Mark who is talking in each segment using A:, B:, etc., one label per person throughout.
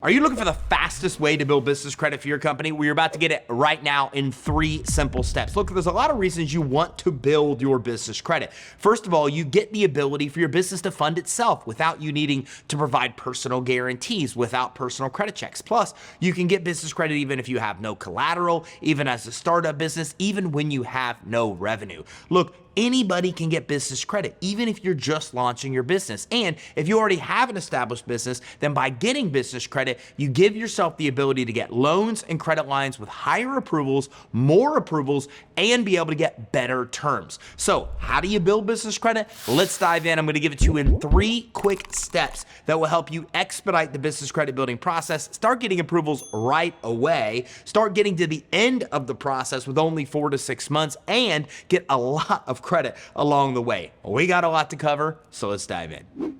A: Are you looking for the fastest way to build business credit for your company? Well, you're about to get it right now in 3 simple steps. Look, there's a lot of reasons you want to build your business credit. First of all, you get the ability for your business to fund itself without you needing to provide personal guarantees, without personal credit checks. Plus, you can get business credit even if you have no collateral, even as a startup business, even when you have no revenue. Look, anybody can get business credit, even if you're just launching your business. And if you already have an established business, then by getting business credit, you give yourself the ability to get loans and credit lines with higher approvals, more approvals, and be able to get better terms. So how do you build business credit? Let's dive in. I'm going to give it to you in 3 quick steps that will help you expedite the business credit building process, start getting approvals right away, start getting to the end of the process with only 4 to 6 months, and get a lot of credit along the way. We got a lot to cover, so let's dive in.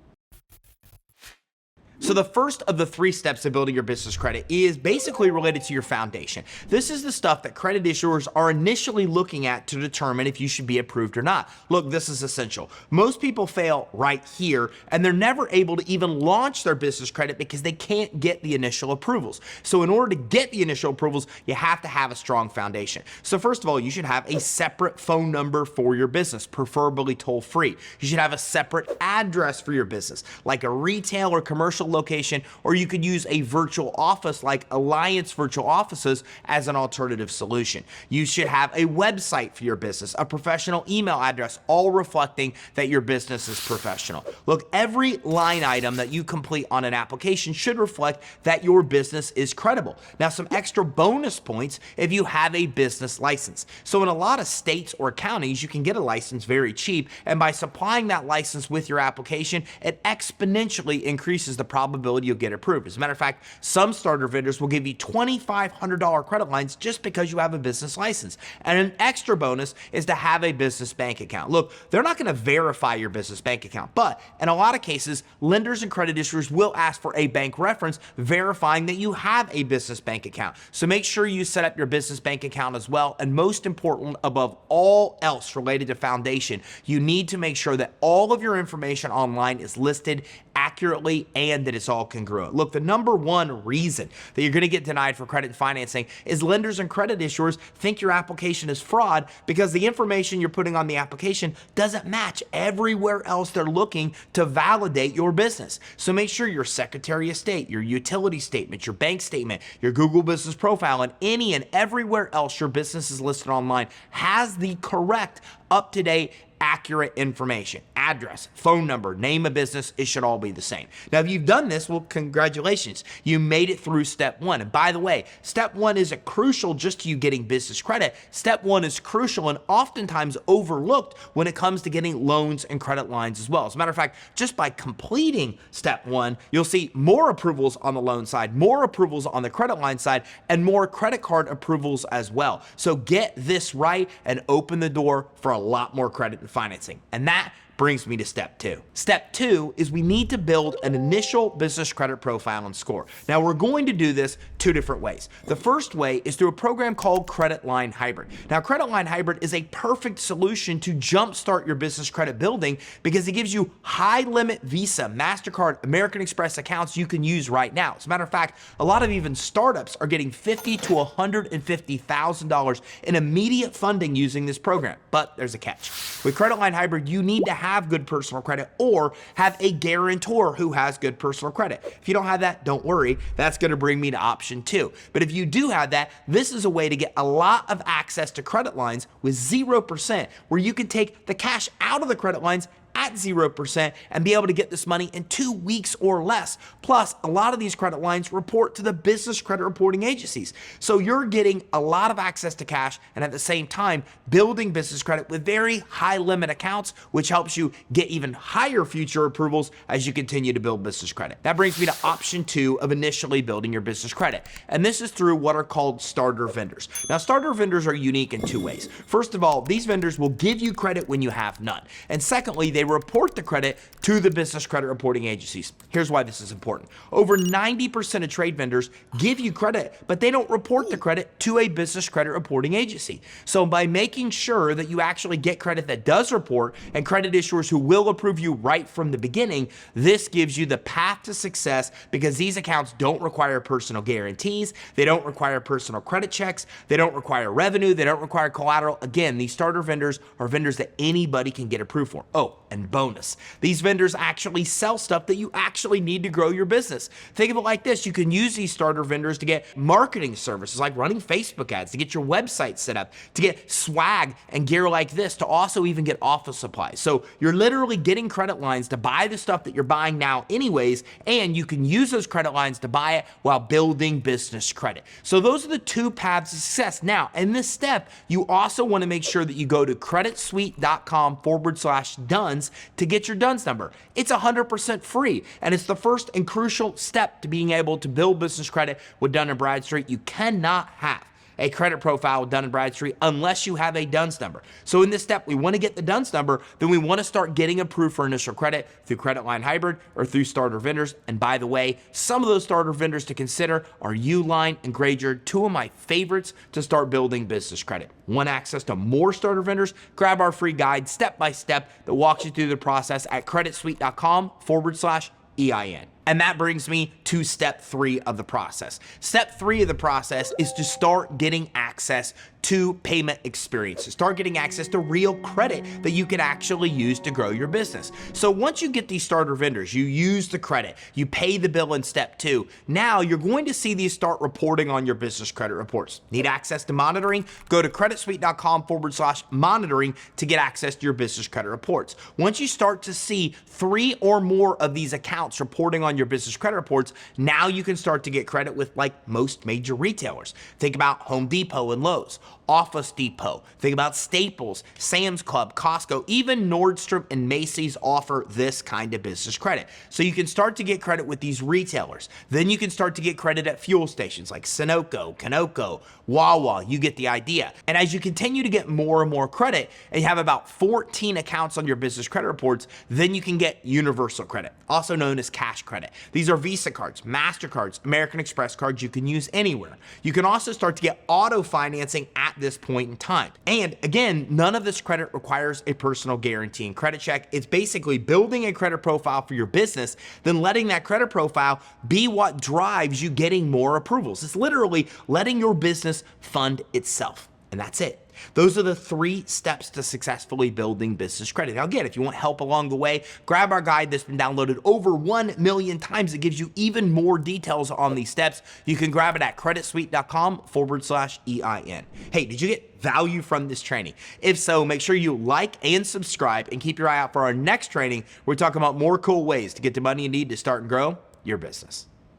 A: So the first of the 3 steps of building your business credit is basically related to your foundation. This is the stuff that credit issuers are initially looking at to determine if you should be approved or not. Look, this is essential. Most people fail right here, and they're never able to even launch their business credit because they can't get the initial approvals. So in order to get the initial approvals, you have to have a strong foundation. So first of all, you should have a separate phone number for your business, preferably toll-free. You should have a separate address for your business, like a retail or commercial location, or you could use a virtual office like Alliance Virtual Offices as an alternative solution. You should have a website for your business, a professional email address, all reflecting that your business is professional. Look, every line item that you complete on an application should reflect that your business is credible. Now, some extra bonus points if you have a business license. So in a lot of states or counties, you can get a license very cheap, and by supplying that license with your application, it exponentially increases the probability you'll get approved. As a matter of fact, some starter vendors will give you $2,500 credit lines just because you have a business license. And an extra bonus is to have a business bank account. Look, they're not going to verify your business bank account, but in a lot of cases, lenders and credit issuers will ask for a bank reference verifying that you have a business bank account. So make sure you set up your business bank account as well. And most important, above all else related to foundation, you need to make sure that all of your information online is listed accurately and that it's all congruent. Look, the number one reason that you're going to get denied for credit financing is lenders and credit issuers think your application is fraud because the information you're putting on the application doesn't match everywhere else they're looking to validate your business. So make sure your Secretary of State, your utility statement, your bank statement, your Google business profile, and any and everywhere else your business is listed online has the correct, up-to-date, accurate information. Address, phone number, name of business, it should all be the same. Now, if you've done this, well, congratulations. You made it through step 1. And by the way, step 1 isn't crucial just to you getting business credit. Step 1 is crucial and oftentimes overlooked when it comes to getting loans and credit lines as well. As a matter of fact, just by completing step 1, you'll see more approvals on the loan side, more approvals on the credit line side, and more credit card approvals as well. So get this right and open the door for a lot more credit and financing. And that brings me to step 2. Step 2 is we need to build an initial business credit profile and score. Now, we're going to do this 2 different ways. The first way is through a program called Credit Line Hybrid. Now, Credit Line Hybrid is a perfect solution to jumpstart your business credit building because it gives you high limit Visa, MasterCard, American Express accounts you can use right now. As a matter of fact, a lot of even startups are getting $50,000 to $150,000 in immediate funding using this program. But there's a catch. With Credit Line Hybrid, you need to have good personal credit or have a guarantor who has good personal credit. If you don't have that, don't worry. That's going to bring me to option 2. But if you do have that, this is a way to get a lot of access to credit lines with 0%, where you can take the cash out of the credit lines at 0% and be able to get this money in 2 weeks or less. Plus, a lot of these credit lines report to the business credit reporting agencies. So you're getting a lot of access to cash and at the same time building business credit with very high limit accounts, which helps you get even higher future approvals as you continue to build business credit. That brings me to option 2 of initially building your business credit. And this is through what are called starter vendors. Now, starter vendors are unique in 2 ways. First of all, these vendors will give you credit when you have none. And secondly, they report the credit to the business credit reporting agencies. Here's why this is important. Over 90% of trade vendors give you credit, but they don't report the credit to a business credit reporting agency. So by making sure that you actually get credit that does report and credit issuers who will approve you right from the beginning, this gives you the path to success because these accounts don't require personal guarantees, they don't require personal credit checks, they don't require revenue, they don't require collateral. Again, these starter vendors are vendors that anybody can get approved for. Oh, and bonus, these vendors actually sell stuff that you actually need to grow your business. Think of it like this. You can use these starter vendors to get marketing services like running Facebook ads, to get your website set up, to get swag and gear like this, to also even get office supplies. So you're literally getting credit lines to buy the stuff that you're buying now anyways, and you can use those credit lines to buy it while building business credit. So those are the two paths to success. Now, in this step, you also want to make sure that you go to creditsuite.com/DUNS to get your DUNS number. It's 100% free, and it's the first and crucial step to being able to build business credit with Dun & Bradstreet. You cannot have a credit profile with Dun & Bradstreet unless you have a DUNS number. So in this step, we want to get the DUNS number, then we want to start getting approved for initial credit through Credit Line Hybrid or through starter vendors. And by the way, some of those starter vendors to consider are Uline and Grainger, two of my favorites to start building business credit. Want access to more starter vendors? Grab our free guide step by step that walks you through the process at creditsuite.com/EIN. And that brings me to step 3 of the process. Step 3 of the process is to start getting access to payment experiences. Start getting access to real credit that you can actually use to grow your business. So once you get these starter vendors, you use the credit, you pay the bill in step 2. Now you're going to see these start reporting on your business credit reports. Need access to monitoring? Go to creditsuite.com/monitoring to get access to your business credit reports. Once you start to see 3 or more of these accounts reporting on your business credit reports, now you can start to get credit with like most major retailers. Think about Home Depot and Lowe's, Office Depot. Think about Staples, Sam's Club, Costco, even Nordstrom and Macy's offer this kind of business credit. So you can start to get credit with these retailers. Then you can start to get credit at fuel stations like Sunoco, Conoco, Wawa. You get the idea. And as you continue to get more and more credit, and you have about 14 accounts on your business credit reports, then you can get universal credit, also known as cash credit. These are Visa cards, MasterCards, American Express cards you can use anywhere. You can also start to get auto financing at this point in time. And again, none of this credit requires a personal guarantee and credit check. It's basically building a credit profile for your business, then letting that credit profile be what drives you getting more approvals. It's literally letting your business fund itself. And that's it. Those are the 3 steps to successfully building business credit. Now again, if you want help along the way, grab our guide that's been downloaded over 1 million times. It gives you even more details on these steps. You can grab it at creditsuite.com/EIN. Hey, did you get value from this training? If so, make sure you like and subscribe and keep your eye out for our next training. We're talking about more cool ways to get the money you need to start and grow your business.